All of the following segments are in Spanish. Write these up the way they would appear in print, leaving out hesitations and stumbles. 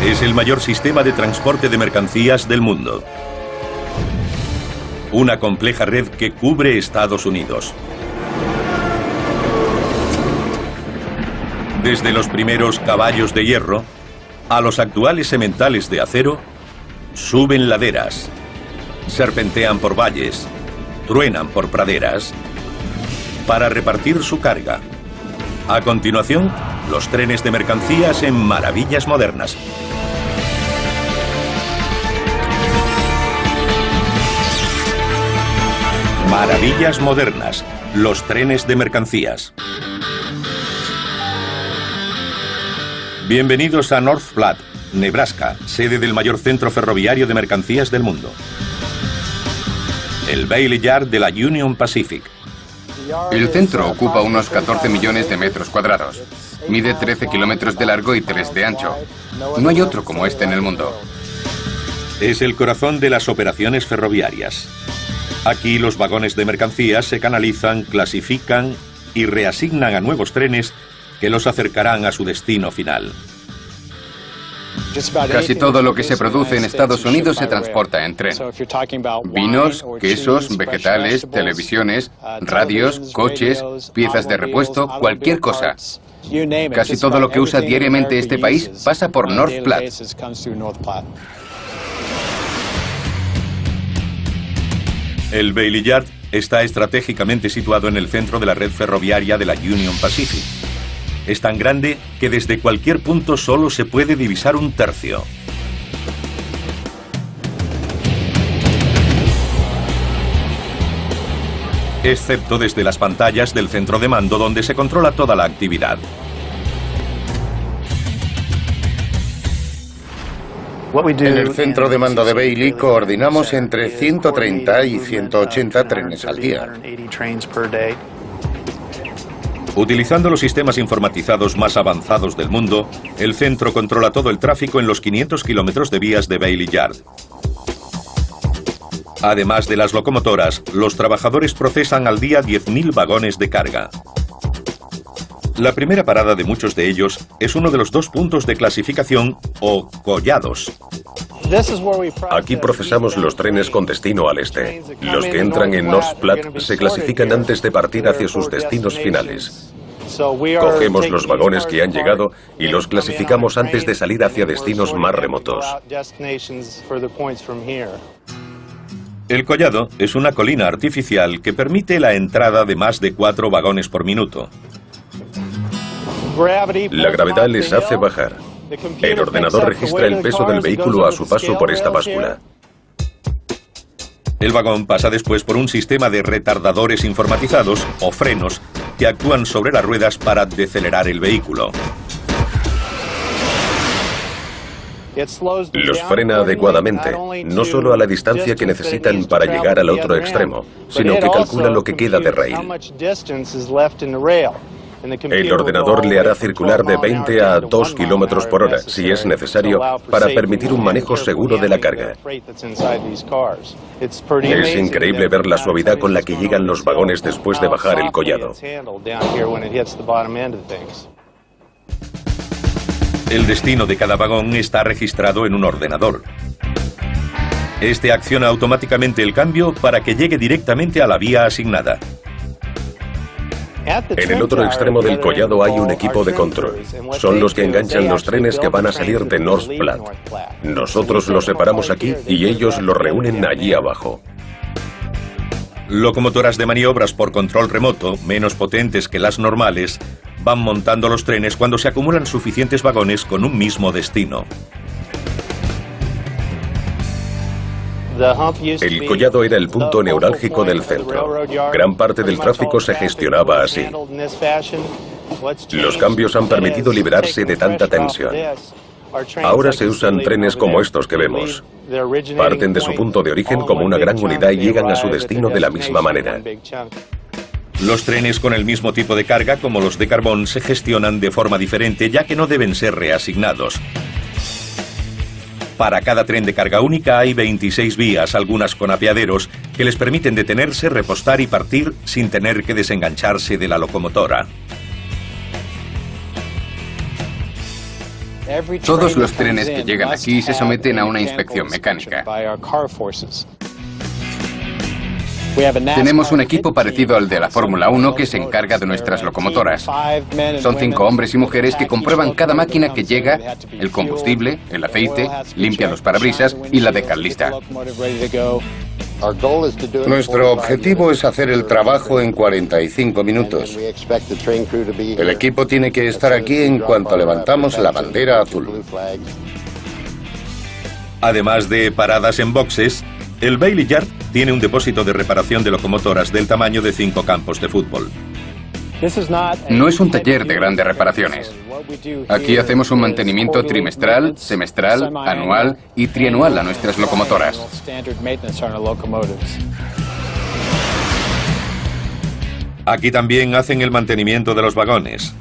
Es el mayor sistema de transporte de mercancías del mundo. Una compleja red que cubre Estados Unidos. Desde los primeros caballos de hierro a los actuales sementales de acero, suben laderas, serpentean por valles, truenan por praderas para repartir su carga. A continuación, los trenes de mercancías en maravillas modernas. Maravillas modernas, los trenes de mercancías. Bienvenidos a North Platte, Nebraska, sede del mayor centro ferroviario de mercancías del mundo. El Bailey Yard de la Union Pacific. El centro ocupa unos 14 millones de metros cuadrados. Mide 13 kilómetros de largo y 3 de ancho. No hay otro como este en el mundo. Es el corazón de las operaciones ferroviarias. Aquí los vagones de mercancías se canalizan, clasifican y reasignan a nuevos trenes que los acercarán a su destino final. Casi todo lo que se produce en Estados Unidos se transporta en tren. Vinos, quesos, vegetales, televisiones, radios, coches, piezas de repuesto, cualquier cosa. Casi todo lo que usa diariamente este país pasa por North Platte. El Bailey Yard está estratégicamente situado en el centro de la red ferroviaria de la Union Pacific. Es tan grande que desde cualquier punto solo se puede divisar un tercio. Excepto desde las pantallas del centro de mando donde se controla toda la actividad. En el centro de mando de Bailey coordinamos entre 130 y 180 trenes al día. Utilizando los sistemas informatizados más avanzados del mundo, el centro controla todo el tráfico en los 500 kilómetros de vías de Bailey Yard. Además de las locomotoras, los trabajadores procesan al día 10.000 vagones de carga. La primera parada de muchos de ellos es uno de los dos puntos de clasificación o collados. Aquí procesamos los trenes con destino al este. Los que entran en North Platte se clasifican antes de partir hacia sus destinos finales. Cogemos los vagones que han llegado y los clasificamos antes de salir hacia destinos más remotos. El collado es una colina artificial que permite la entrada de más de 4 vagones por minuto. La gravedad les hace bajar. El ordenador registra el peso del vehículo a su paso por esta báscula. El vagón pasa después por un sistema de retardadores informatizados o frenos que actúan sobre las ruedas para decelerar el vehículo. Los frena adecuadamente, no solo a la distancia que necesitan para llegar al otro extremo, sino que calcula lo que queda de rail. El ordenador le hará circular de 20 a 2 kilómetros por hora, si es necesario, para permitir un manejo seguro de la carga. Es increíble ver la suavidad con la que llegan los vagones después de bajar el collado. El destino de cada vagón está registrado en un ordenador. Este acciona automáticamente el cambio para que llegue directamente a la vía asignada. En el otro extremo del collado hay un equipo de control. Son los que enganchan los trenes que van a salir de North Platte. Nosotros los separamos aquí y ellos los reúnen allí abajo. Locomotoras de maniobras por control remoto, menos potentes que las normales, van montando los trenes cuando se acumulan suficientes vagones con un mismo destino. El collado era el punto neurálgico del centro. Gran parte del tráfico se gestionaba así. Los cambios han permitido liberarse de tanta tensión. Ahora se usan trenes como estos que vemos. Parten de su punto de origen como una gran unidad y llegan a su destino de la misma manera. Los trenes con el mismo tipo de carga, como los de carbón, se gestionan de forma diferente, ya que no deben ser reasignados. Para cada tren de carga única hay 26 vías, algunas con apeaderos, que les permiten detenerse, repostar y partir sin tener que desengancharse de la locomotora. Todos los trenes que llegan aquí se someten a una inspección mecánica. Tenemos un equipo parecido al de la Fórmula 1 que se encarga de nuestras locomotoras. Son 5 hombres y mujeres que comprueban cada máquina que llega, el combustible, el aceite, limpian los parabrisas y la dejan lista. Nuestro objetivo es hacer el trabajo en 45 minutos. El equipo tiene que estar aquí en cuanto levantamos la bandera azul. Además de paradas en boxes, el Bailey Yard tiene un depósito de reparación de locomotoras del tamaño de 5 campos de fútbol. No es un taller de grandes reparaciones. Aquí hacemos un mantenimiento trimestral, semestral, anual y trianual a nuestras locomotoras. Aquí también hacen el mantenimiento de los vagones.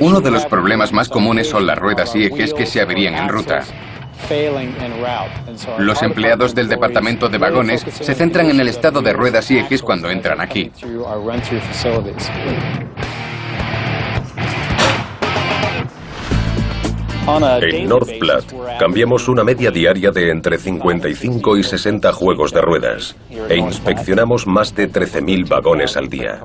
Uno de los problemas más comunes son las ruedas y ejes que se averían en ruta. Los empleados del departamento de vagones se centran en el estado de ruedas y ejes cuando entran aquí. En North Platte cambiamos una media diaria de entre 55 y 60 juegos de ruedas e inspeccionamos más de 13.000 vagones al día.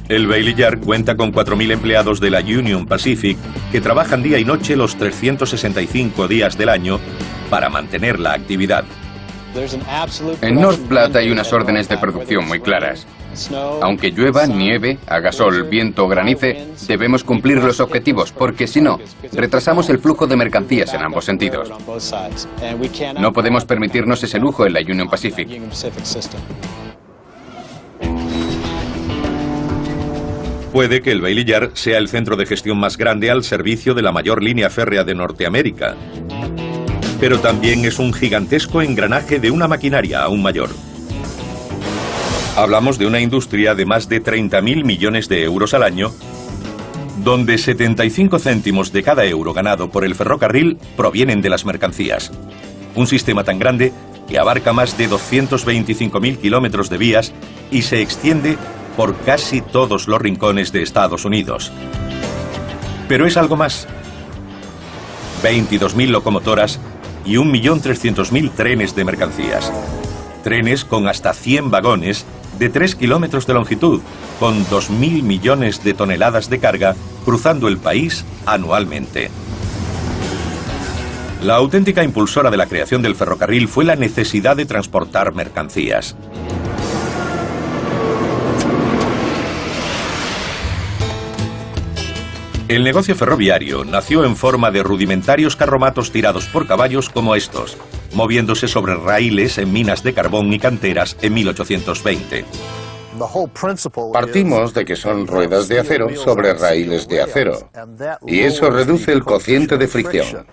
El Bailey Yard cuenta con 4.000 empleados de la Union Pacific que trabajan día y noche los 365 días del año para mantener la actividad. En North Platte hay unas órdenes de producción muy claras. Aunque llueva, nieve, haga sol, viento o granice, debemos cumplir los objetivos, porque si no, retrasamos el flujo de mercancías en ambos sentidos. No podemos permitirnos ese lujo en la Union Pacific. Puede que el Bailey Yard sea el centro de gestión más grande al servicio de la mayor línea férrea de Norteamérica, pero también es un gigantesco engranaje de una maquinaria aún mayor. Hablamos de una industria de más de 30.000 millones de euros al año, donde 75 céntimos de cada euro ganado por el ferrocarril provienen de las mercancías. Un sistema tan grande que abarca más de 225.000 kilómetros de vías y se extiende por casi todos los rincones de Estados Unidos. Pero es algo más. 22.000 locomotoras y 1.300.000 trenes de mercancías. Trenes con hasta 100 vagones de 3 kilómetros de longitud, con 2.000 millones de toneladas de carga cruzando el país anualmente. La auténtica impulsora de la creación del ferrocarril fue la necesidad de transportar mercancías. El negocio ferroviario nació en forma de rudimentarios carromatos tirados por caballos como estos, moviéndose sobre raíles en minas de carbón y canteras en 1820. Partimos de que son ruedas de acero sobre raíles de acero, y eso reduce el cociente de fricción.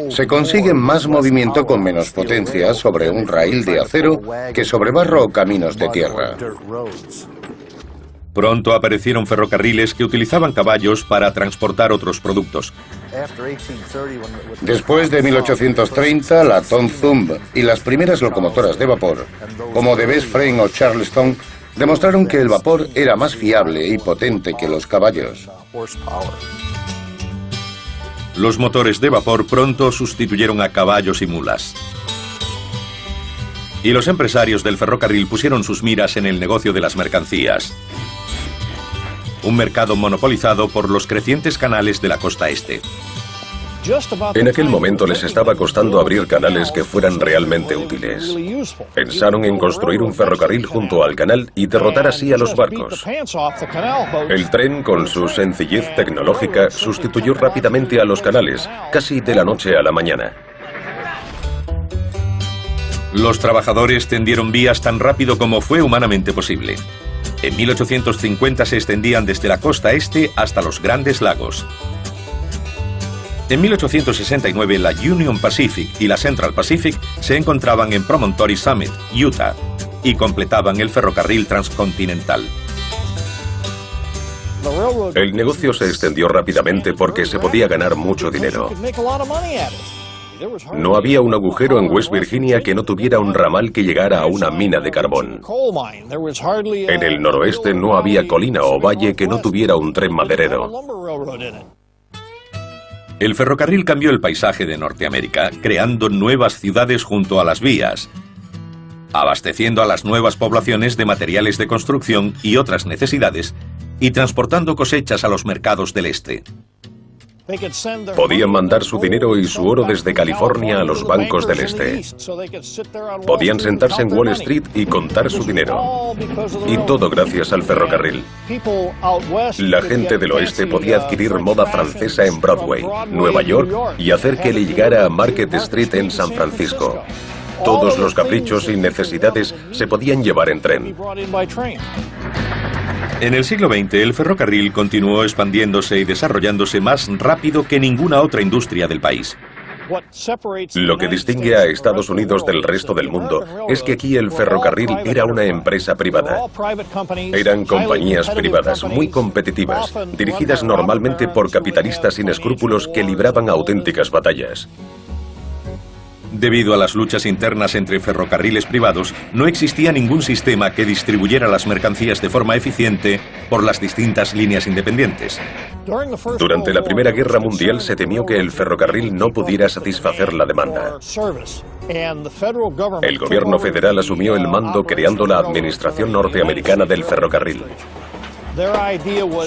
Se consigue más movimiento con menos potencia sobre un raíl de acero que sobre barro o caminos de tierra. Pronto aparecieron ferrocarriles que utilizaban caballos para transportar otros productos. Después de 1830, la Tom Thumb y las primeras locomotoras de vapor, como de Best Frame o Charleston, demostraron que el vapor era más fiable y potente que los caballos. Los motores de vapor pronto sustituyeron a caballos y mulas. Y los empresarios del ferrocarril pusieron sus miras en el negocio de las mercancías. Un mercado monopolizado por los crecientes canales de la costa este. En aquel momento les estaba costando abrir canales que fueran realmente útiles. Pensaron en construir un ferrocarril junto al canal y derrotar así a los barcos. El tren, con su sencillez tecnológica, sustituyó rápidamente a los canales, casi de la noche a la mañana. Los trabajadores tendieron vías tan rápido como fue humanamente posible. En 1850 se extendían desde la costa este hasta los Grandes Lagos. En 1869 la Union Pacific y la Central Pacific se encontraban en Promontory Summit, Utah, y completaban el ferrocarril transcontinental. El negocio se extendió rápidamente porque se podía ganar mucho dinero. No había un agujero en West Virginia que no tuviera un ramal que llegara a una mina de carbón. En el noroeste no había colina o valle que no tuviera un tren maderero. El ferrocarril cambió el paisaje de Norteamérica, creando nuevas ciudades junto a las vías, abasteciendo a las nuevas poblaciones de materiales de construcción y otras necesidades, y transportando cosechas a los mercados del este. Podían mandar su dinero y su oro desde California a los bancos del este. Podían sentarse en Wall Street y contar su dinero. Y todo gracias al ferrocarril. La gente del oeste podía adquirir moda francesa en Broadway, Nueva York, y hacer que le llegara a Market Street en San Francisco. Todos los caprichos y necesidades se podían llevar en tren. En el siglo XX, el ferrocarril continuó expandiéndose y desarrollándose más rápido que ninguna otra industria del país. Lo que distingue a Estados Unidos del resto del mundo es que aquí el ferrocarril era una empresa privada. Eran compañías privadas muy competitivas, dirigidas normalmente por capitalistas sin escrúpulos que libraban auténticas batallas. Debido a las luchas internas entre ferrocarriles privados, no existía ningún sistema que distribuyera las mercancías de forma eficiente por las distintas líneas independientes. Durante la Primera Guerra Mundial se temió que el ferrocarril no pudiera satisfacer la demanda. El gobierno federal asumió el mando creando la Administración Norteamericana del Ferrocarril.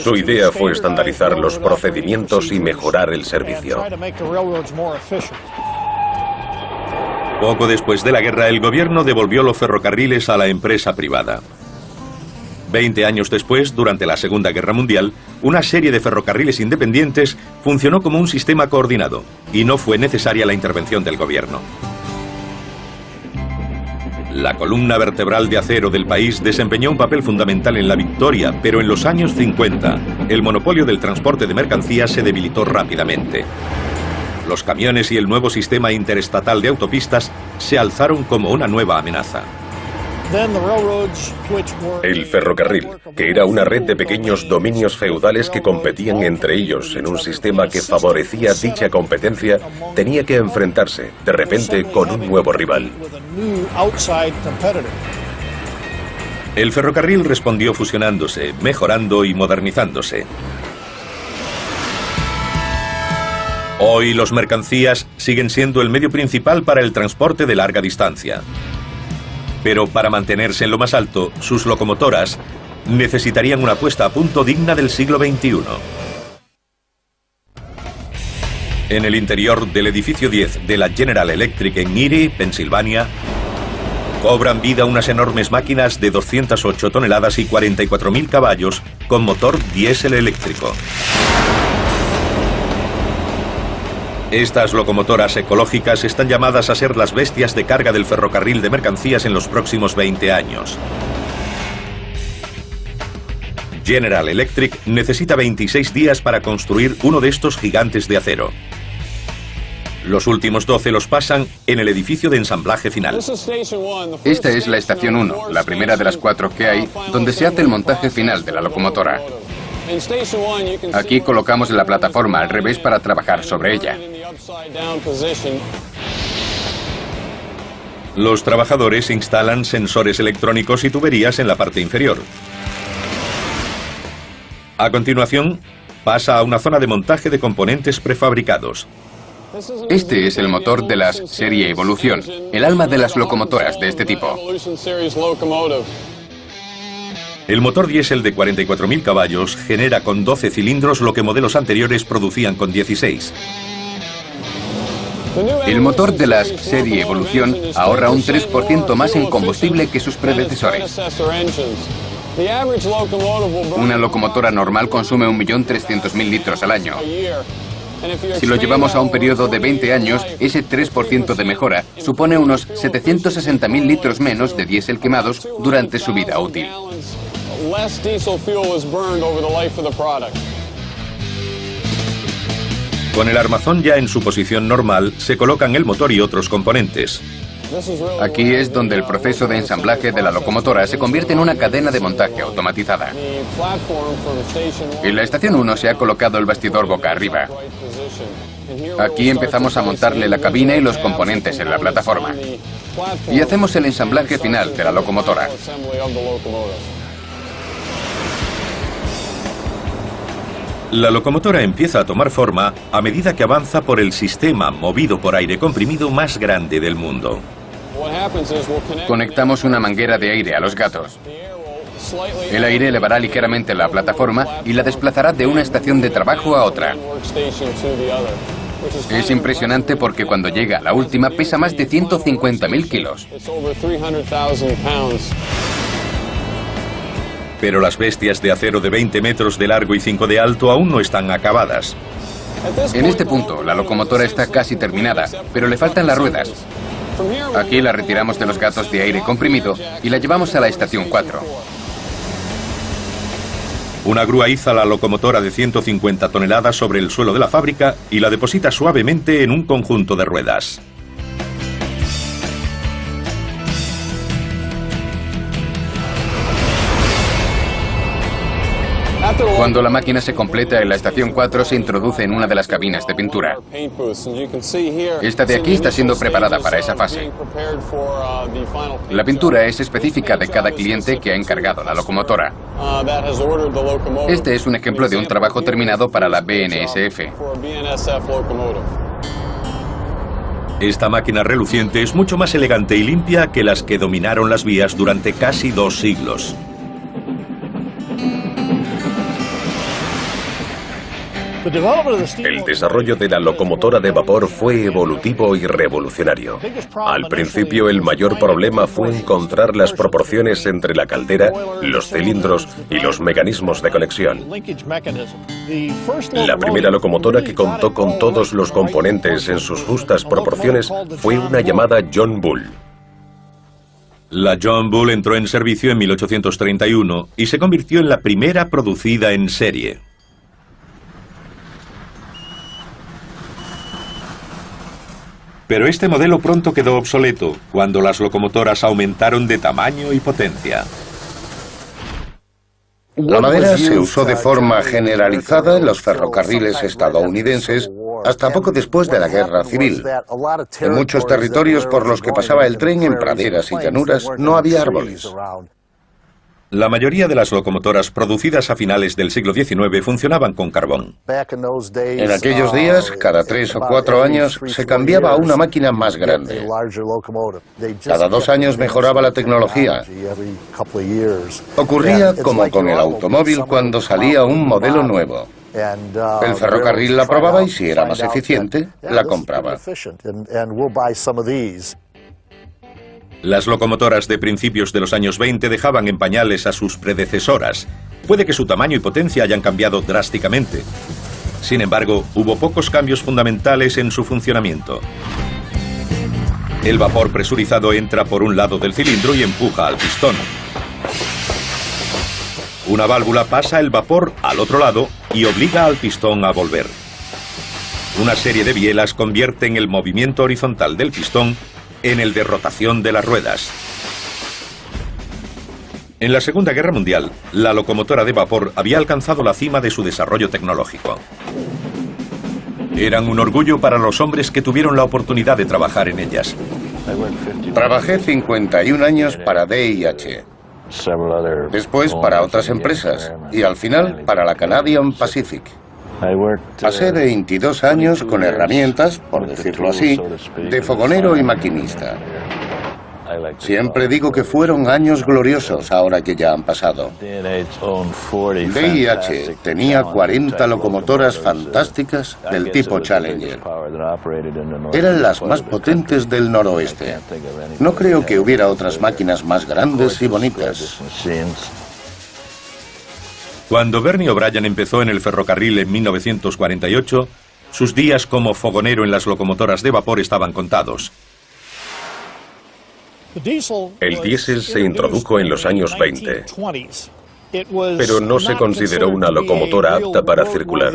Su idea fue estandarizar los procedimientos y mejorar el servicio. Poco después de la guerra, el gobierno devolvió los ferrocarriles a la empresa privada. 20 años después, durante la Segunda Guerra Mundial, una serie de ferrocarriles independientes funcionó como un sistema coordinado y no fue necesaria la intervención del gobierno. La columna vertebral de acero del país desempeñó un papel fundamental en la victoria, pero en los años 50, el monopolio del transporte de mercancías se debilitó rápidamente. Los camiones y el nuevo sistema interestatal de autopistas se alzaron como una nueva amenaza. El ferrocarril, que era una red de pequeños dominios feudales que competían entre ellos en un sistema que favorecía dicha competencia, tenía que enfrentarse, de repente, con un nuevo rival. El ferrocarril respondió fusionándose, mejorando y modernizándose. Hoy las mercancías siguen siendo el medio principal para el transporte de larga distancia. Pero para mantenerse en lo más alto, sus locomotoras necesitarían una puesta a punto digna del siglo XXI. En el interior del edificio 10 de la General Electric en Erie, Pensilvania, cobran vida unas enormes máquinas de 208 toneladas y 44.000 caballos con motor diésel eléctrico. Estas locomotoras ecológicas están llamadas a ser las bestias de carga del ferrocarril de mercancías en los próximos 20 años. General Electric necesita 26 días para construir uno de estos gigantes de acero. Los últimos 12 los pasan en el edificio de ensamblaje final. Esta es la estación 1, la primera de las 4 que hay, donde se hace el montaje final de la locomotora. Aquí colocamos la plataforma al revés para trabajar sobre ella. Los trabajadores instalan sensores electrónicos y tuberías en la parte inferior. A continuación, pasa a una zona de montaje de componentes prefabricados. Este es el motor de las serie Evolución, el alma de las locomotoras de este tipo. El motor diésel de 44.000 caballos genera con 12 cilindros lo que modelos anteriores producían con 16. El motor de las serie Evolución ahorra un 3% más en combustible que sus predecesores. Una locomotora normal consume 1.300.000 litros al año. Si lo llevamos a un periodo de 20 años, ese 3% de mejora supone unos 760.000 litros menos de diésel quemados durante su vida útil. Con el armazón ya en su posición normal, se colocan el motor y otros componentes. Aquí es donde el proceso de ensamblaje de la locomotora se convierte en una cadena de montaje automatizada. En la estación 1 se ha colocado el bastidor boca arriba. Aquí empezamos a montarle la cabina y los componentes en la plataforma. Y hacemos el ensamblaje final de la locomotora. La locomotora empieza a tomar forma a medida que avanza por el sistema movido por aire comprimido más grande del mundo. Conectamos una manguera de aire a los gatos. El aire elevará ligeramente la plataforma y la desplazará de una estación de trabajo a otra. Es impresionante porque cuando llega a la última pesa más de 150.000 kilos. Pero las bestias de acero de 20 metros de largo y 5 de alto aún no están acabadas. En este punto, la locomotora está casi terminada, pero le faltan las ruedas. Aquí la retiramos de los gatos de aire comprimido y la llevamos a la estación 4. Una grúa iza la locomotora de 150 toneladas sobre el suelo de la fábrica y la deposita suavemente en un conjunto de ruedas. Cuando la máquina se completa en la estación 4, se introduce en una de las cabinas de pintura. Esta de aquí está siendo preparada para esa fase. La pintura es específica de cada cliente que ha encargado la locomotora. Este es un ejemplo de un trabajo terminado para la BNSF. Esta máquina reluciente es mucho más elegante y limpia que las que dominaron las vías durante casi 2 siglos. El desarrollo de la locomotora de vapor fue evolutivo y revolucionario. Al principio, el mayor problema fue encontrar las proporciones entre la caldera, los cilindros y los mecanismos de conexión. La primera locomotora que contó con todos los componentes en sus justas proporciones fue una llamada John Bull. La John Bull entró en servicio en 1831 y se convirtió en la primera producida en serie. Pero este modelo pronto quedó obsoleto cuando las locomotoras aumentaron de tamaño y potencia. La madera se usó de forma generalizada en los ferrocarriles estadounidenses hasta poco después de la Guerra Civil. En muchos territorios por los que pasaba el tren en praderas y llanuras no había árboles. La mayoría de las locomotoras producidas a finales del siglo XIX funcionaban con carbón. En aquellos días, cada 3 o 4 años, se cambiaba a una máquina más grande. Cada 2 años mejoraba la tecnología. Ocurría como con el automóvil cuando salía un modelo nuevo. El ferrocarril la probaba y si era más eficiente, la compraba. Las locomotoras de principios de los años 20 dejaban en pañales a sus predecesoras. Puede que su tamaño y potencia hayan cambiado drásticamente. Sin embargo, hubo pocos cambios fundamentales en su funcionamiento. El vapor presurizado entra por un lado del cilindro y empuja al pistón. Una válvula pasa el vapor al otro lado y obliga al pistón a volver. Una serie de bielas convierten el movimiento horizontal del pistón en el de rotación de las ruedas. En la Segunda Guerra Mundial, la locomotora de vapor había alcanzado la cima de su desarrollo tecnológico. Eran un orgullo para los hombres que tuvieron la oportunidad de trabajar en ellas. Trabajé 51 años para DIH, después para otras empresas y al final para la Canadian Pacific. Pasé 22 años con herramientas, por decirlo así, de fogonero y maquinista. Siempre digo que fueron años gloriosos ahora que ya han pasado. DIH tenía 40 locomotoras fantásticas del tipo Challenger. Eran las más potentes del noroeste. No creo que hubiera otras máquinas más grandes y bonitas. Cuando Bernie O'Brien empezó en el ferrocarril en 1948, sus días como fogonero en las locomotoras de vapor estaban contados. El diésel se introdujo en los años 20, pero no se consideró una locomotora apta para circular.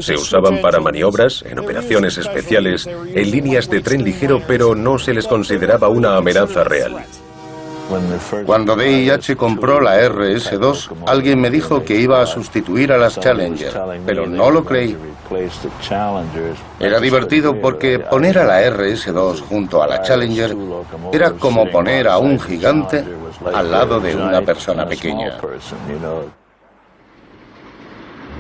Se usaban para maniobras, en operaciones especiales, en líneas de tren ligero, pero no se les consideraba una amenaza real. Cuando DIH compró la RS-2, alguien me dijo que iba a sustituir a las Challenger, pero no lo creí. Era divertido porque poner a la RS-2 junto a la Challenger era como poner a un gigante al lado de una persona pequeña.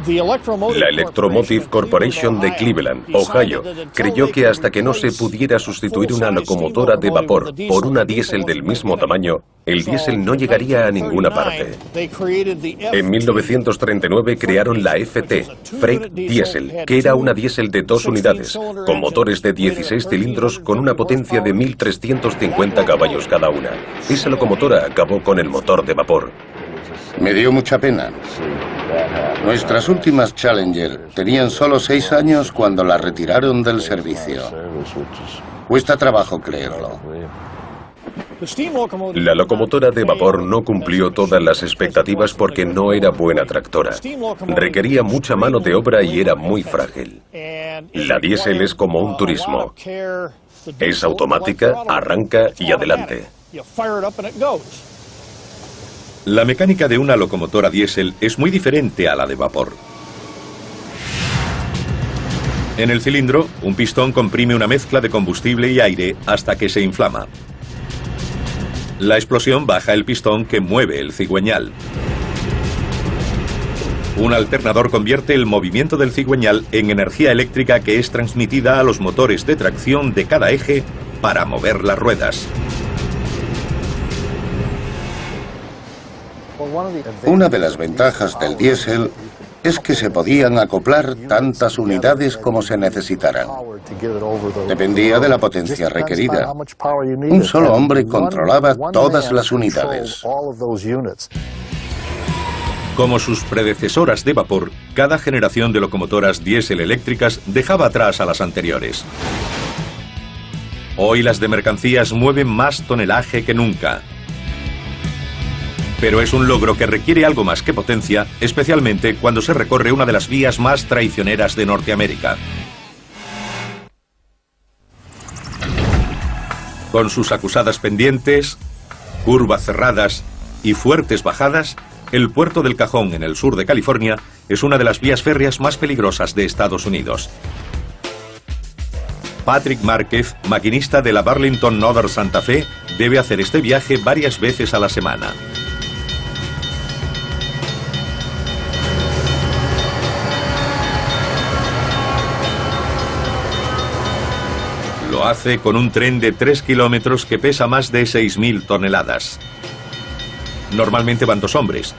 La Electromotive Corporation de Cleveland, Ohio, creyó que hasta que no se pudiera sustituir una locomotora de vapor por una diésel del mismo tamaño, el diésel no llegaría a ninguna parte. En 1939 crearon la FT, Freight Diesel, que era una diésel de 2 unidades, con motores de 16 cilindros con una potencia de 1.350 caballos cada una. Esa locomotora acabó con el motor de vapor. Me dio mucha pena. Nuestras últimas Challenger tenían solo 6 años cuando la retiraron del servicio. Cuesta trabajo creerlo. La locomotora de vapor no cumplió todas las expectativas porque no era buena tractora. Requería mucha mano de obra y era muy frágil. La diésel es como un turismo. Es automática, arranca y adelante. La mecánica de una locomotora diésel es muy diferente a la de vapor. En el cilindro, un pistón comprime una mezcla de combustible y aire hasta que se inflama. La explosión baja el pistón que mueve el cigüeñal. Un alternador convierte el movimiento del cigüeñal en energía eléctrica que es transmitida a los motores de tracción de cada eje para mover las ruedas. Una de las ventajas del diésel es que se podían acoplar tantas unidades como se necesitaran. Dependía de la potencia requerida. Un solo hombre controlaba todas las unidades. Como sus predecesoras de vapor, cada generación de locomotoras diésel eléctricas dejaba atrás a las anteriores. Hoy las de mercancías mueven más tonelaje que nunca. Pero es un logro que requiere algo más que potencia, especialmente cuando se recorre una de las vías más traicioneras de Norteamérica. Con sus acusadas pendientes, curvas cerradas y fuertes bajadas, el puerto del Cajón, en el sur de California, es una de las vías férreas más peligrosas de Estados Unidos. Patrick Márquez, maquinista de la Burlington Northern Santa Fe, debe hacer este viaje varias veces a la semana. Lo hace con un tren de 3 kilómetros que pesa más de 6.000 toneladas. Normalmente van 2 hombres.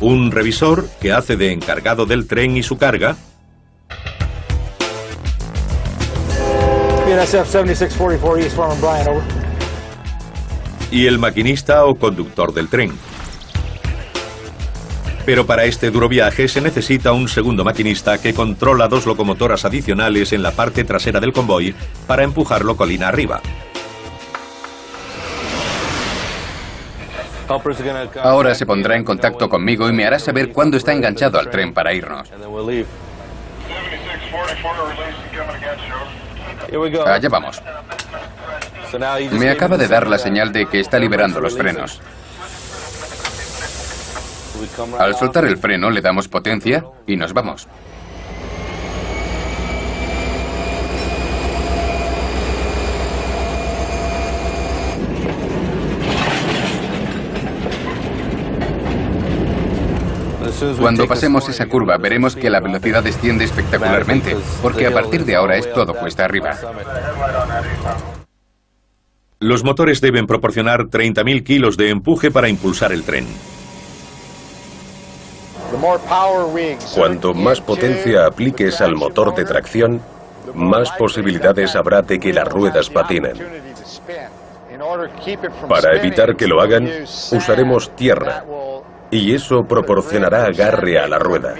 Un revisor que hace de encargado del tren y su carga. BNSF 7644 East Farm Bryan, over. Y el maquinista o conductor del tren. Pero para este duro viaje se necesita un segundo maquinista que controla 2 locomotoras adicionales en la parte trasera del convoy para empujarlo colina arriba. Ahora se pondrá en contacto conmigo y me hará saber cuándo está enganchado al tren para irnos. Allá vamos. Me acaba de dar la señal de que está liberando los frenos. Al soltar el freno le damos potencia y nos vamos. Cuando pasemos esa curva veremos que la velocidad desciende espectacularmente, porque a partir de ahora es todo cuesta arriba. Los motores deben proporcionar 30.000 kilos de empuje para impulsar el tren. Cuanto más potencia apliques al motor de tracción, más posibilidades habrá de que las ruedas patinen. Para evitar que lo hagan, usaremos tierra, y eso proporcionará agarre a la rueda.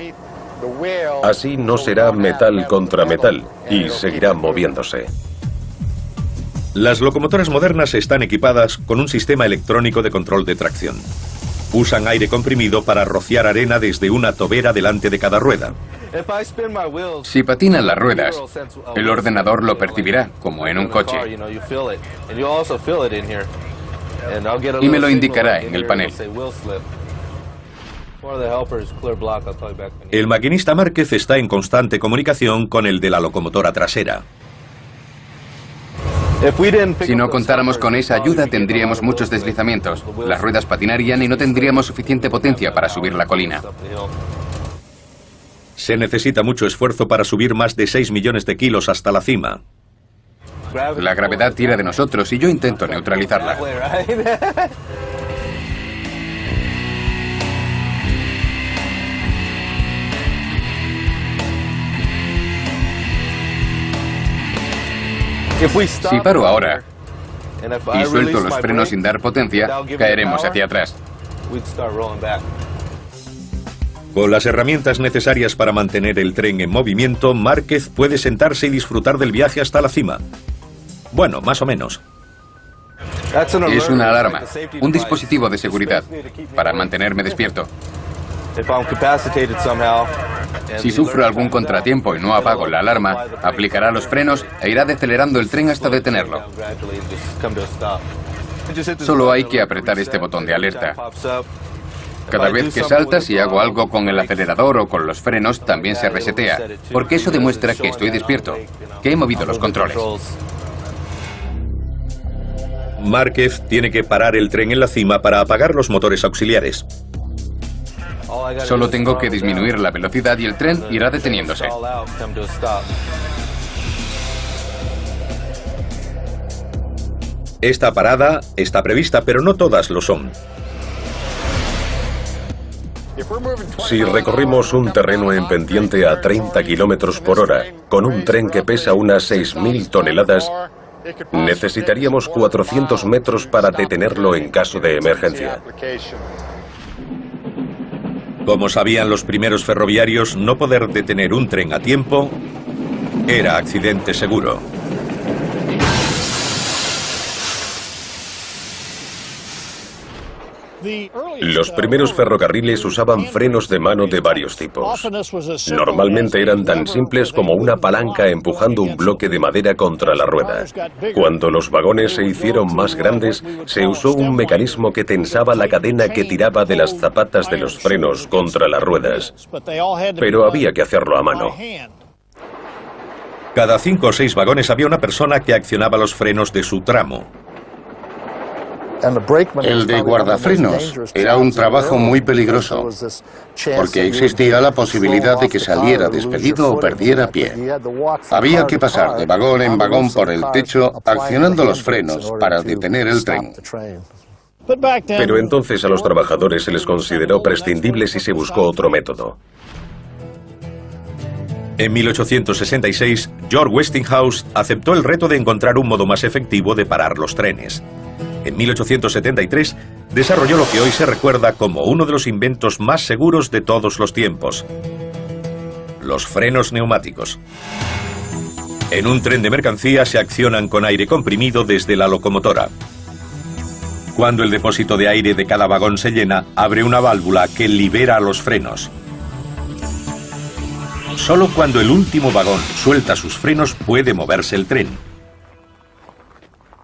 Así no será metal contra metal, y seguirá moviéndose. Las locomotoras modernas están equipadas con un sistema electrónico de control de tracción. Usan aire comprimido para rociar arena desde una tobera delante de cada rueda. Si patinan las ruedas, el ordenador lo percibirá, como en un coche. y me lo indicará en el panel. El maquinista Márquez está en constante comunicación con el de la locomotora trasera. Si no contáramos con esa ayuda, tendríamos muchos deslizamientos. Las ruedas patinarían y no tendríamos suficiente potencia para subir la colina. Se necesita mucho esfuerzo para subir más de 6 millones de kilos hasta la cima. La gravedad tira de nosotros y yo intento neutralizarla. Si paro ahora y suelto los frenos sin dar potencia, caeremos hacia atrás. Con las herramientas necesarias para mantener el tren en movimiento, Márquez puede sentarse y disfrutar del viaje hasta la cima. Bueno, más o menos. Es una alarma, un dispositivo de seguridad para mantenerme despierto. Si sufro algún contratiempo y no apago la alarma, aplicará los frenos e irá decelerando el tren hasta detenerlo. Solo hay que apretar este botón de alerta. Cada vez que salta, si hago algo con el acelerador o con los frenos, también se resetea, porque eso demuestra que estoy despierto, que he movido los controles. Márquez tiene que parar el tren en la cima para apagar los motores auxiliares. Solo tengo que disminuir la velocidad y el tren irá deteniéndose. Esta parada está prevista, pero no todas lo son. Si recorrimos un terreno en pendiente a 30 kilómetros por hora, con un tren que pesa unas 6.000 toneladas, necesitaríamos 400 metros para detenerlo en caso de emergencia. Como sabían los primeros ferroviarios, no poder detener un tren a tiempo era accidente seguro. Los primeros ferrocarriles usaban frenos de mano de varios tipos. Normalmente eran tan simples como una palanca empujando un bloque de madera contra la rueda. Cuando los vagones se hicieron más grandes, se usó un mecanismo que tensaba la cadena que tiraba de las zapatas de los frenos contra las ruedas. Pero había que hacerlo a mano. Cada 5 o 6 vagones había una persona que accionaba los frenos de su tramo. El de guardafrenos era un trabajo muy peligroso, porque existía la posibilidad de que saliera despedido o perdiera pie. Había que pasar de vagón en vagón por el techo, accionando los frenos para detener el tren. Pero entonces a los trabajadores se les consideró prescindibles y se buscó otro método. En 1866, George Westinghouse aceptó el reto de encontrar un modo más efectivo de parar los trenes. En 1873, desarrolló lo que hoy se recuerda como uno de los inventos más seguros de todos los tiempos: los frenos neumáticos. En un tren de mercancías se accionan con aire comprimido desde la locomotora. Cuando el depósito de aire de cada vagón se llena, abre una válvula que libera los frenos. Solo cuando el último vagón suelta sus frenos puede moverse el tren.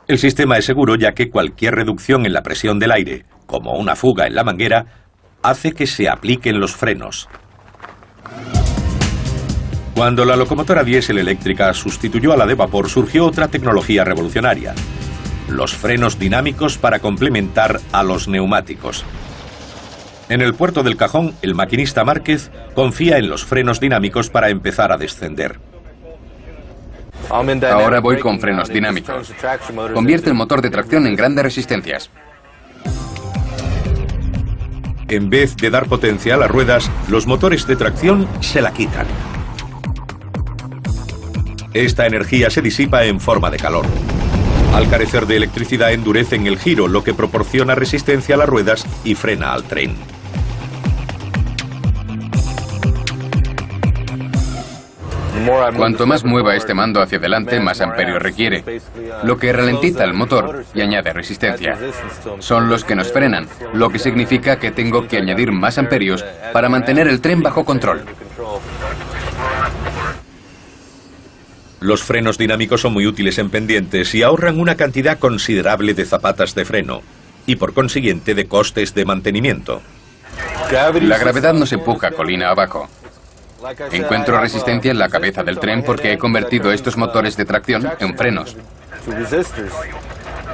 El sistema es seguro ya que cualquier reducción en la presión del aire, como una fuga en la manguera, hace que se apliquen los frenos. Cuando la locomotora diésel eléctrica sustituyó a la de vapor, surgió otra tecnología revolucionaria: los frenos dinámicos para complementar a los neumáticos. En el puerto del Cajón, el maquinista Márquez confía en los frenos dinámicos para empezar a descender. Ahora voy con frenos dinámicos. Convierte el motor de tracción en grandes resistencias. En vez de dar potencia a las ruedas, los motores de tracción se la quitan. Esta energía se disipa en forma de calor. Al carecer de electricidad, endurecen el giro, lo que proporciona resistencia a las ruedas y frena al tren. Cuanto más mueva este mando hacia adelante, más amperios requiere, lo que ralentiza el motor y añade resistencia. Son los que nos frenan, lo que significa que tengo que añadir más amperios para mantener el tren bajo control. Los frenos dinámicos son muy útiles en pendientes y ahorran una cantidad considerable de zapatas de freno. y por consiguiente de costes de mantenimiento. La gravedad nos empuja colina abajo. Encuentro resistencia en la cabeza del tren porque he convertido estos motores de tracción en frenos.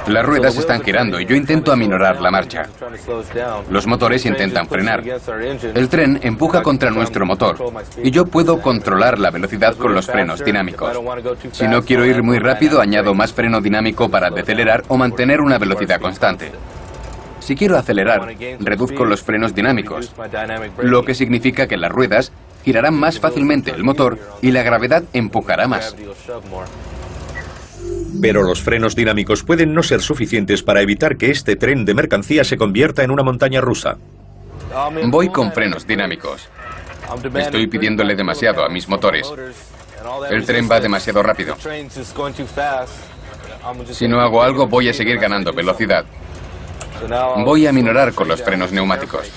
Las ruedas están girando y yo intento aminorar la marcha. Los motores intentan frenar. El tren empuja contra nuestro motor y yo puedo controlar la velocidad con los frenos dinámicos. Si no quiero ir muy rápido, añado más freno dinámico para decelerar o mantener una velocidad constante. Si quiero acelerar, reduzco los frenos dinámicos, lo que significa que las ruedas girarán más fácilmente el motor y la gravedad empujará más. Pero los frenos dinámicos pueden no ser suficientes para evitar que este tren de mercancía se convierta en una montaña rusa. Voy con frenos dinámicos. Estoy pidiéndole demasiado a mis motores. El tren va demasiado rápido. Si no hago algo, voy a seguir ganando velocidad. Voy a aminorar con los frenos neumáticos.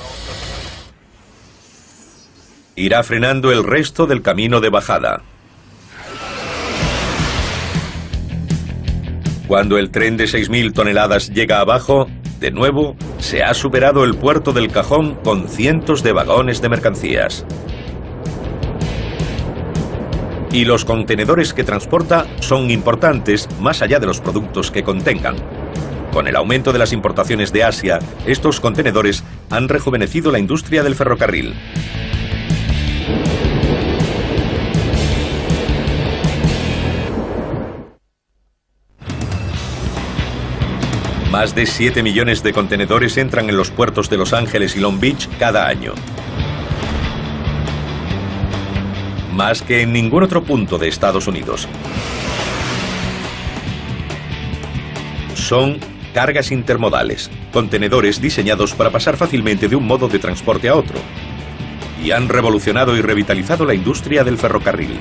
Irá frenando el resto del camino de bajada. Cuando el tren de 6.000 toneladas llega abajo, de nuevo, se ha superado el puerto del Cajón con cientos de vagones de mercancías. Y los contenedores que transporta son importantes más allá de los productos que contengan. Con el aumento de las importaciones de Asia, estos contenedores han rejuvenecido la industria del ferrocarril. Más de 7 millones de contenedores entran en los puertos de Los Ángeles y Long Beach cada año. Más que en ningún otro punto de Estados Unidos. Son cargas intermodales, contenedores diseñados para pasar fácilmente de un modo de transporte a otro. Y han revolucionado y revitalizado la industria del ferrocarril.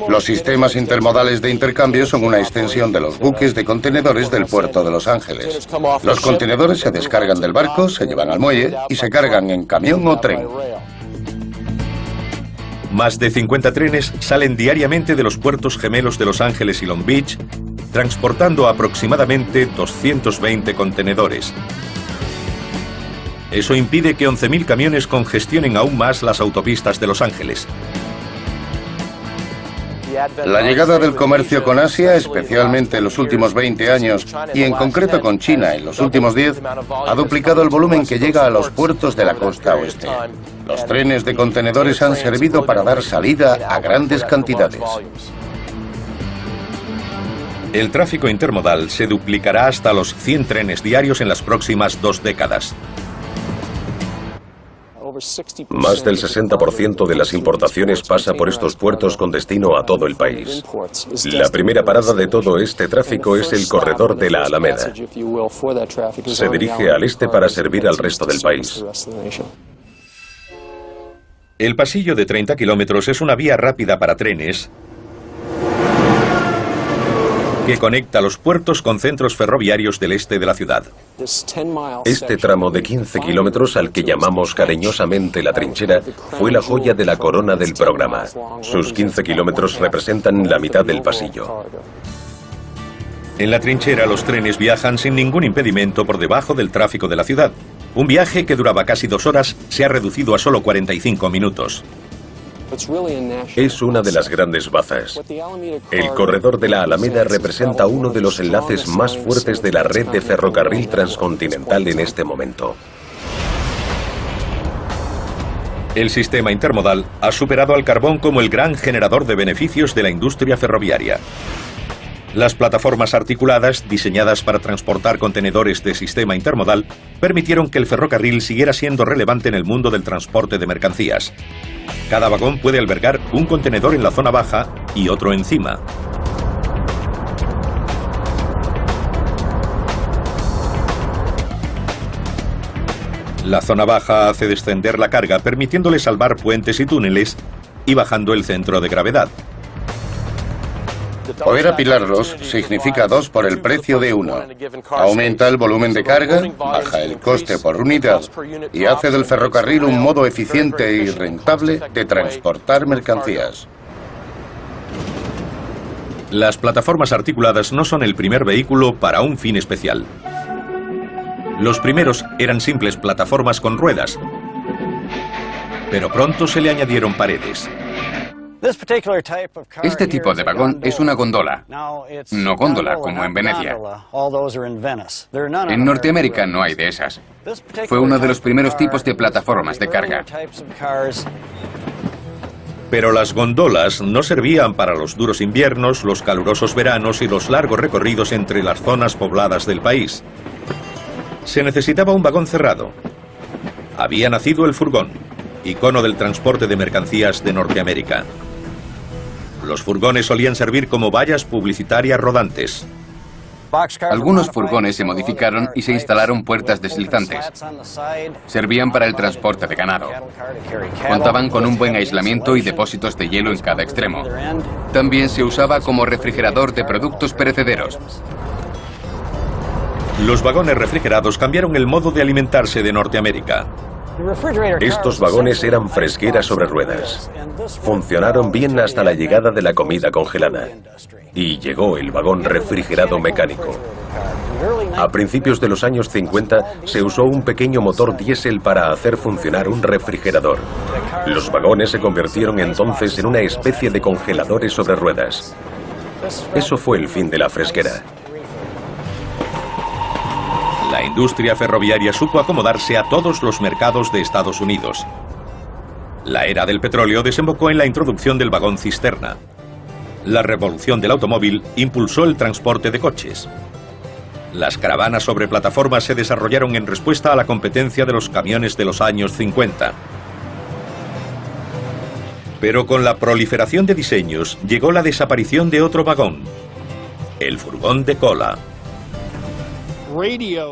Los sistemas intermodales de intercambio son una extensión de los buques de contenedores del puerto de Los Ángeles. Los contenedores se descargan del barco, se llevan al muelle y se cargan en camión o tren. Más de 50 trenes salen diariamente de los puertos gemelos de Los Ángeles y Long Beach, transportando aproximadamente 220 contenedores. Eso impide que 11.000 camiones congestionen aún más las autopistas de Los Ángeles. La llegada del comercio con Asia, especialmente en los últimos 20 años, y en concreto con China en los últimos 10, ha duplicado el volumen que llega a los puertos de la costa oeste. Los trenes de contenedores han servido para dar salida a grandes cantidades. El tráfico intermodal se duplicará hasta los 100 trenes diarios en las próximas 2 décadas. Más del 60% de las importaciones pasa por estos puertos con destino a todo el país. La primera parada de todo este tráfico es el corredor de la Alameda. Se dirige al este para servir al resto del país. El pasillo de 30 kilómetros es una vía rápida para trenes que conecta los puertos con centros ferroviarios del este de la ciudad. Este tramo de 15 kilómetros, al que llamamos cariñosamente la trinchera, fue la joya de la corona del programa. Sus 15 kilómetros representan la mitad del pasillo. En la trinchera los trenes viajan sin ningún impedimento por debajo del tráfico de la ciudad. Un viaje que duraba casi 2 horas se ha reducido a solo 45 minutos. Es una de las grandes bazas. El corredor de la Alameda representa uno de los enlaces más fuertes de la red de ferrocarril transcontinental en este momento. El sistema intermodal ha superado al carbón como el gran generador de beneficios de la industria ferroviaria. Las plataformas articuladas, diseñadas para transportar contenedores de sistema intermodal, permitieron que el ferrocarril siguiera siendo relevante en el mundo del transporte de mercancías. Cada vagón puede albergar un contenedor en la zona baja y otro encima. La zona baja hace descender la carga, permitiéndole salvar puentes y túneles y bajando el centro de gravedad. Poder apilarlos significa 2 por el precio de 1. Aumenta el volumen de carga, baja el coste por unidad y hace del ferrocarril un modo eficiente y rentable de transportar mercancías. Las plataformas articuladas no son el primer vehículo para un fin especial. Los primeros eran simples plataformas con ruedas, pero pronto se le añadieron paredes. Este tipo de vagón es una góndola, no góndola como en Venecia. En Norteamérica no hay de esas. Fue uno de los primeros tipos de plataformas de carga. Pero las góndolas no servían para los duros inviernos, los calurosos veranos y los largos recorridos entre las zonas pobladas del país. Se necesitaba un vagón cerrado. Había nacido el furgón, icono del transporte de mercancías de Norteamérica. Los furgones solían servir como vallas publicitarias rodantes. Algunos furgones se modificaron y se instalaron puertas deslizantes. Servían para el transporte de ganado. Contaban con un buen aislamiento y depósitos de hielo en cada extremo. También se usaba como refrigerador de productos perecederos. Los vagones refrigerados cambiaron el modo de alimentarse de Norteamérica. Estos vagones eran fresqueras sobre ruedas. Funcionaron bien hasta la llegada de la comida congelada. Y llegó el vagón refrigerado mecánico. A principios de los años 50 se usó un pequeño motor diésel para hacer funcionar un refrigerador. Los vagones se convirtieron entonces en una especie de congeladores sobre ruedas. Eso fue el fin de la fresquera. La industria ferroviaria supo acomodarse a todos los mercados de Estados Unidos. La era del petróleo desembocó en la introducción del vagón cisterna. La revolución del automóvil impulsó el transporte de coches. Las caravanas sobre plataformas se desarrollaron en respuesta a la competencia de los camiones de los años 50. Pero con la proliferación de diseños llegó la desaparición de otro vagón, el furgón de cola.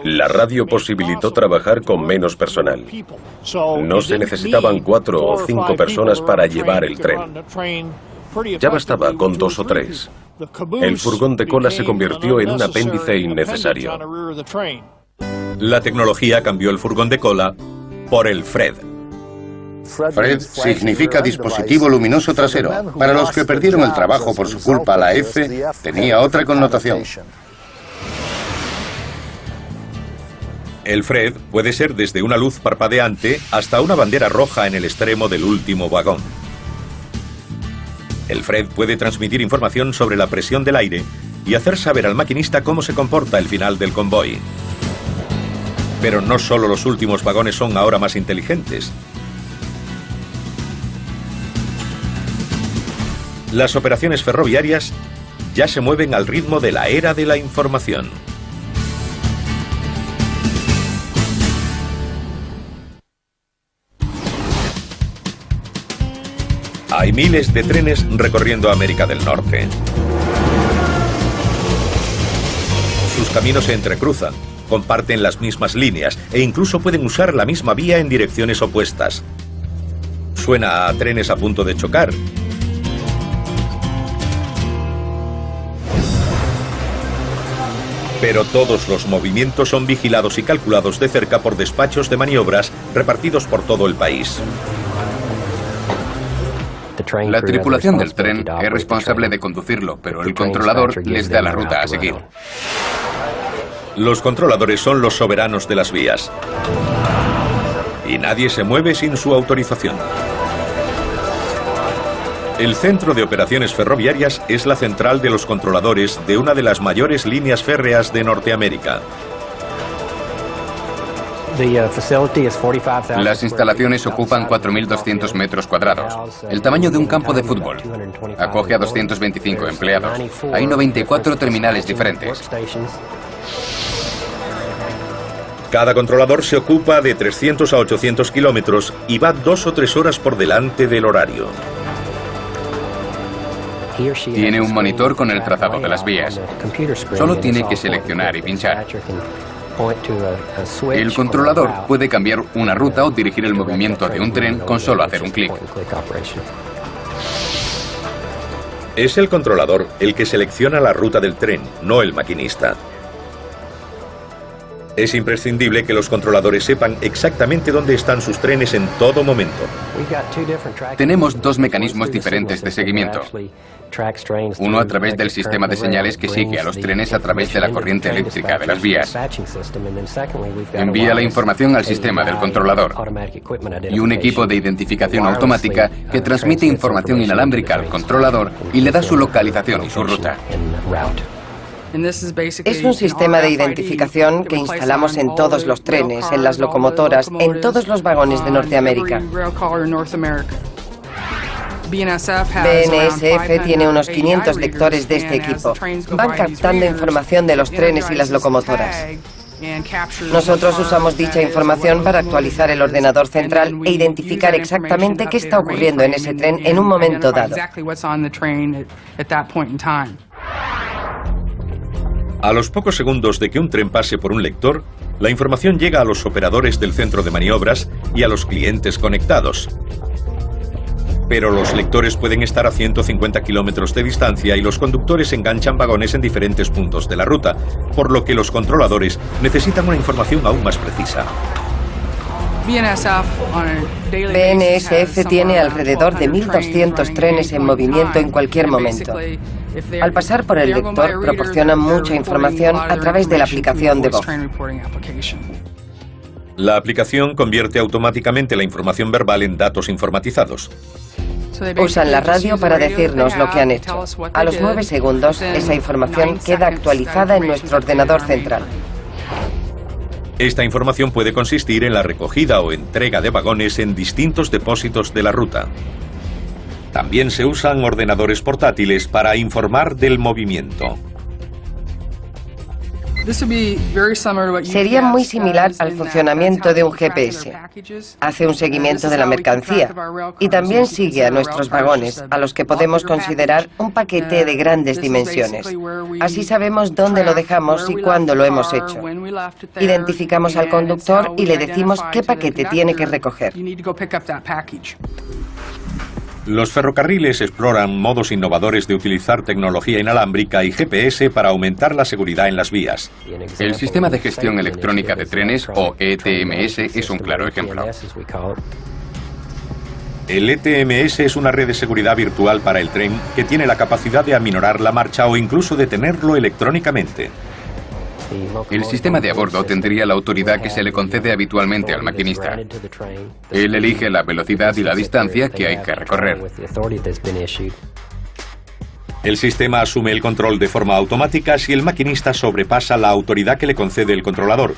La radio posibilitó trabajar con menos personal. No se necesitaban 4 o 5 personas para llevar el tren. Ya bastaba con 2 o 3. El furgón de cola se convirtió en un apéndice innecesario. La tecnología cambió el furgón de cola por el FRED. FRED significa dispositivo luminoso trasero. Para los que perdieron el trabajo por su culpa, la F tenía otra connotación. El FRED puede ser desde una luz parpadeante hasta una bandera roja en el extremo del último vagón. El FRED puede transmitir información sobre la presión del aire y hacer saber al maquinista cómo se comporta el final del convoy. Pero no solo los últimos vagones son ahora más inteligentes. Las operaciones ferroviarias ya se mueven al ritmo de la era de la información. Hay miles de trenes recorriendo América del Norte. Sus caminos se entrecruzan, comparten las mismas líneas e incluso pueden usar la misma vía en direcciones opuestas. Suena a trenes a punto de chocar. Pero todos los movimientos son vigilados y calculados de cerca por despachos de maniobras repartidos por todo el país. La tripulación del tren es responsable de conducirlo, pero el controlador les da la ruta a seguir. Los controladores son los soberanos de las vías. Y nadie se mueve sin su autorización. El Centro de Operaciones Ferroviarias es la central de los controladores de una de las mayores líneas férreas de Norteamérica. Las instalaciones ocupan 4.200 metros cuadrados, el tamaño de un campo de fútbol. Acoge a 225 empleados. Hay 94 terminales diferentes. Cada controlador se ocupa de 300 a 800 kilómetros y va 2 o 3 horas por delante del horario. Tiene un monitor con el trazado de las vías. Solo tiene que seleccionar y pinchar. El controlador puede cambiar una ruta o dirigir el movimiento de un tren con solo hacer un clic. Es el controlador el que selecciona la ruta del tren, no el maquinista. Es imprescindible que los controladores sepan exactamente dónde están sus trenes en todo momento. Tenemos dos mecanismos diferentes de seguimiento. Uno a través del sistema de señales que sigue a los trenes a través de la corriente eléctrica de las vías. Envía la información al sistema del controlador. Y un equipo de identificación automática que transmite información inalámbrica al controlador y le da su localización y su ruta. Es un sistema de identificación que instalamos en todos los trenes, en las locomotoras, en todos los vagones de Norteamérica. BNSF tiene unos 500 lectores de este equipo. Van captando información de los trenes y las locomotoras. Nosotros usamos dicha información para actualizar el ordenador central e identificar exactamente qué está ocurriendo en ese tren en un momento dado. A los pocos segundos de que un tren pase por un lector, la información llega a los operadores del centro de maniobras y a los clientes conectados. Pero los lectores pueden estar a 150 kilómetros de distancia y los conductores enganchan vagones en diferentes puntos de la ruta, por lo que los controladores necesitan una información aún más precisa. BNSF tiene alrededor de 1.200 trenes en movimiento en cualquier momento. Al pasar por el lector, proporcionan mucha información a través de la aplicación de voz. La aplicación convierte automáticamente la información verbal en datos informatizados. Usan la radio para decirnos lo que han hecho. A los 9 segundos, esa información queda actualizada en nuestro ordenador central. Esta información puede consistir en la recogida o entrega de vagones en distintos depósitos de la ruta. También se usan ordenadores portátiles para informar del movimiento. Sería muy similar al funcionamiento de un GPS. Hace un seguimiento de la mercancía y también sigue a nuestros vagones, a los que podemos considerar un paquete de grandes dimensiones. Así sabemos dónde lo dejamos y cuándo lo hemos hecho. Identificamos al conductor y le decimos qué paquete tiene que recoger. Los ferrocarriles exploran modos innovadores de utilizar tecnología inalámbrica y GPS para aumentar la seguridad en las vías. El sistema de gestión electrónica de trenes, o ETMS, es un claro ejemplo. El ETMS es una red de seguridad virtual para el tren que tiene la capacidad de aminorar la marcha o incluso detenerlo electrónicamente. El sistema de a bordo tendría la autoridad que se le concede habitualmente al maquinista. Él elige la velocidad y la distancia que hay que recorrer. El sistema asume el control de forma automática si el maquinista sobrepasa la autoridad que le concede el controlador,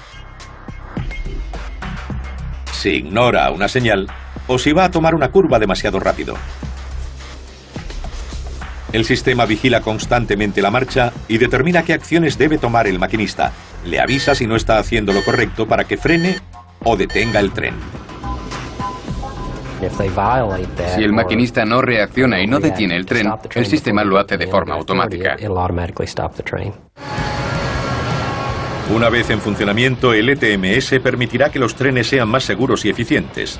si ignora una señal o si va a tomar una curva demasiado rápido. El sistema vigila constantemente la marcha y determina qué acciones debe tomar el maquinista. Le avisa si no está haciendo lo correcto para que frene o detenga el tren. Si el maquinista no reacciona y no detiene el tren, el sistema lo hace de forma automática. Una vez en funcionamiento, el ETMS permitirá que los trenes sean más seguros y eficientes.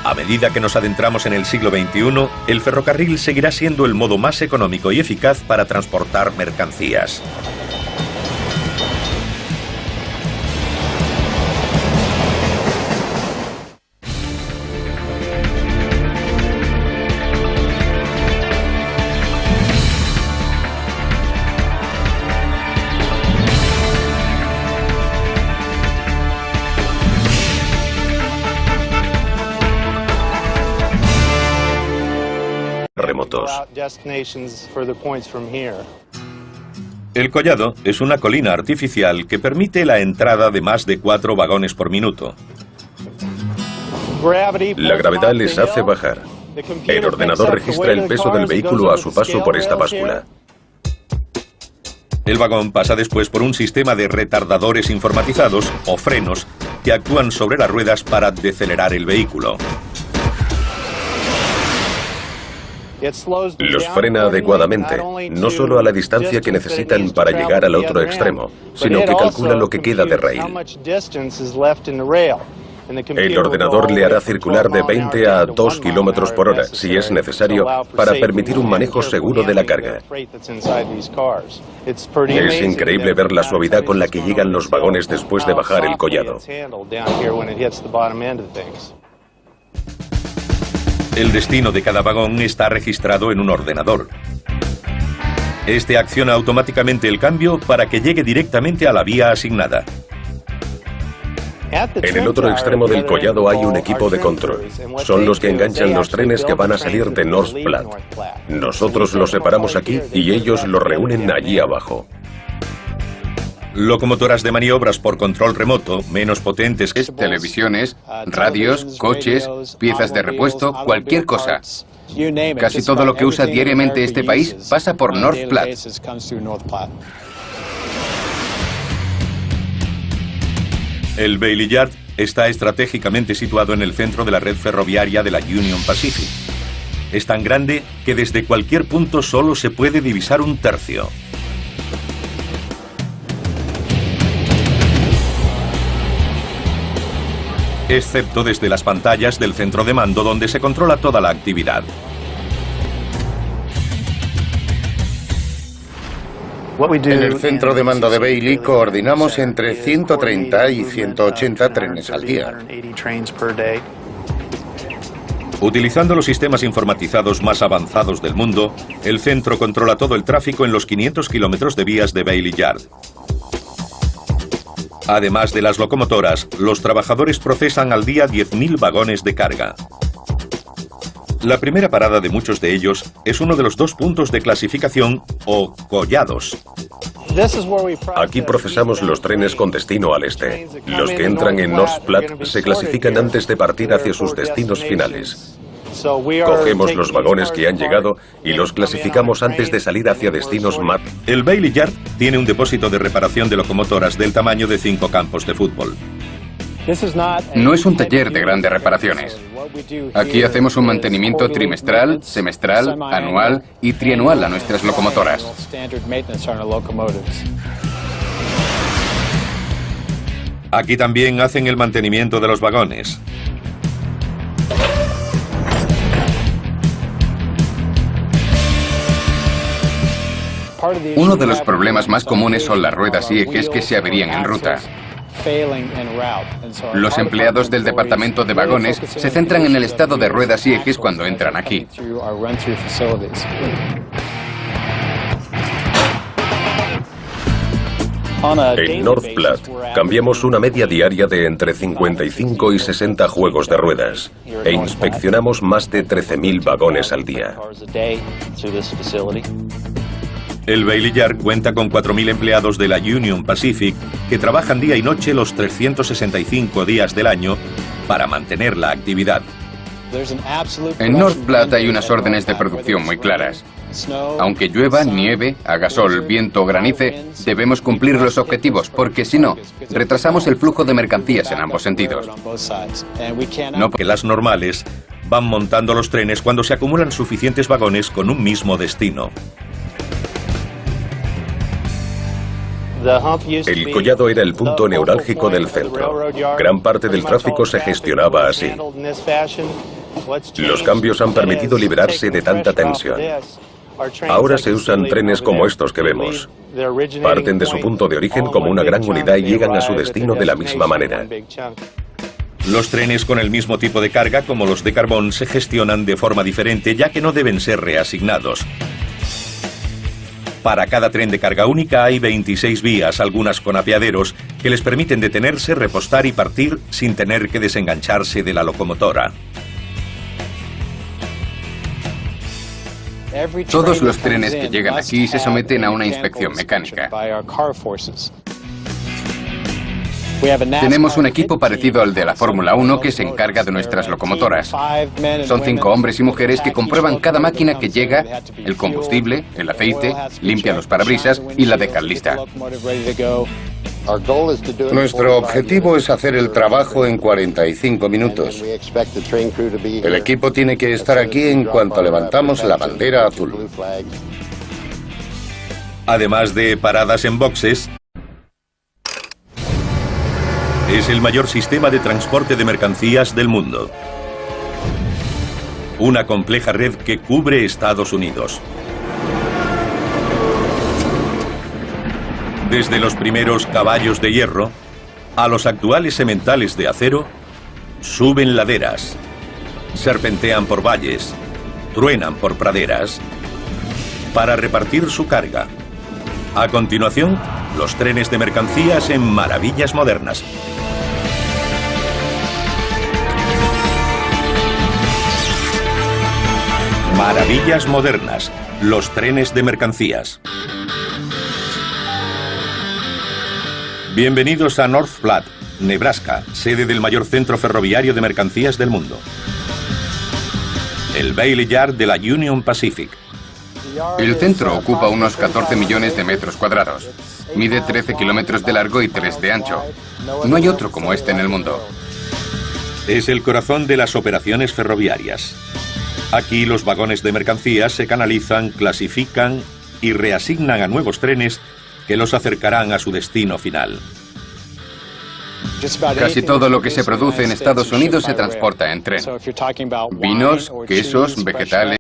A medida que nos adentramos en el siglo XXI, el ferrocarril seguirá siendo el modo más económico y eficaz para transportar mercancías. Remotos. El collado es una colina artificial que permite la entrada de más de 4 vagones por minuto. La gravedad les hace bajar. El ordenador registra el peso del vehículo a su paso por esta báscula. El vagón pasa después por un sistema de retardadores informatizados o frenos que actúan sobre las ruedas para decelerar el vehículo. Los frena adecuadamente, no solo a la distancia que necesitan para llegar al otro extremo, sino que calcula lo que queda de raíl. El ordenador le hará circular de 20 a 2 kilómetros por hora, si es necesario, para permitir un manejo seguro de la carga. Es increíble ver la suavidad con la que llegan los vagones después de bajar el collado. El destino de cada vagón está registrado en un ordenador. Este acciona automáticamente el cambio para que llegue directamente a la vía asignada. En el otro extremo del collado hay un equipo de control. Son los que enganchan los trenes que van a salir de North Platte. Nosotros los separamos aquí y ellos los reúnen allí abajo. Locomotoras de maniobras por control remoto, menos potentes que televisiones, radios, coches, piezas de repuesto, cualquier cosa. Casi todo lo que usa diariamente este país pasa por North Platte. El Bailey Yard está estratégicamente situado en el centro de la red ferroviaria de la Union Pacific. Es tan grande que desde cualquier punto solo se puede divisar un tercio. Excepto desde las pantallas del centro de mando donde se controla toda la actividad. En el centro de mando de Bailey coordinamos entre 130 y 180 trenes al día. Utilizando los sistemas informatizados más avanzados del mundo, el centro controla todo el tráfico en los 500 kilómetros de vías de Bailey Yard. Además de las locomotoras, los trabajadores procesan al día 10.000 vagones de carga. La primera parada de muchos de ellos es uno de los 2 puntos de clasificación o collados. Aquí procesamos los trenes con destino al este. Los que entran en North Platte se clasifican antes de partir hacia sus destinos finales. Cogemos los vagones que han llegado y los clasificamos antes de salir hacia destinos más. El Bailey Yard tiene un depósito de reparación de locomotoras del tamaño de 5 campos de fútbol. No es un taller de grandes reparaciones. Aquí hacemos un mantenimiento trimestral, semestral, anual y trianual a nuestras locomotoras. Aquí también hacen el mantenimiento de los vagones. Uno de los problemas más comunes son las ruedas y ejes que se averían en ruta. Los empleados del departamento de vagones se centran en el estado de ruedas y ejes cuando entran aquí. En North Platte cambiamos una media diaria de entre 55 y 60 juegos de ruedas e inspeccionamos más de 13.000 vagones al día. El Bailey Yard cuenta con 4.000 empleados de la Union Pacific que trabajan día y noche los 365 días del año para mantener la actividad. En North Platte hay unas órdenes de producción muy claras. Aunque llueva, nieve, haga sol, viento o granice, debemos cumplir los objetivos, porque si no, retrasamos el flujo de mercancías en ambos sentidos. No porque las normales van montando los trenes cuando se acumulan suficientes vagones con un mismo destino. El collado era el punto neurálgico del centro. Gran parte del tráfico se gestionaba así. Los cambios han permitido liberarse de tanta tensión. Ahora se usan trenes como estos que vemos. Parten de su punto de origen como una gran unidad y llegan a su destino de la misma manera. Los trenes con el mismo tipo de carga, como los de carbón, se gestionan de forma diferente, ya que no deben ser reasignados. Para cada tren de carga única hay 26 vías, algunas con apeaderos, que les permiten detenerse, repostar y partir sin tener que desengancharse de la locomotora. Todos los trenes que llegan aquí se someten a una inspección mecánica. Tenemos un equipo parecido al de la Fórmula 1 que se encarga de nuestras locomotoras. Son 5 hombres y mujeres que comprueban cada máquina que llega, el combustible, el aceite, limpian los parabrisas y la dejan lista. Nuestro objetivo es hacer el trabajo en 45 minutos. El equipo tiene que estar aquí en cuanto levantamos la bandera azul. Además de paradas en boxes, Es el mayor sistema de transporte de mercancías del mundo. Una compleja red que cubre Estados Unidos. Desde los primeros caballos de hierro a los actuales sementales de acero, suben laderas, serpentean por valles, truenan por praderas para repartir su carga. A continuación, los trenes de mercancías en maravillas modernas. Maravillas modernas, los trenes de mercancías. Bienvenidos a North Platte, Nebraska, sede del mayor centro ferroviario de mercancías del mundo. El Bailey Yard de la Union Pacific. El centro ocupa unos 14 millones de metros cuadrados. Mide 13 kilómetros de largo y 3 de ancho. No hay otro como este en el mundo. Es el corazón de las operaciones ferroviarias. Aquí los vagones de mercancías se canalizan, clasifican y reasignan a nuevos trenes que los acercarán a su destino final. Casi todo lo que se produce en Estados Unidos se transporta en tren. Vinos, quesos, vegetales.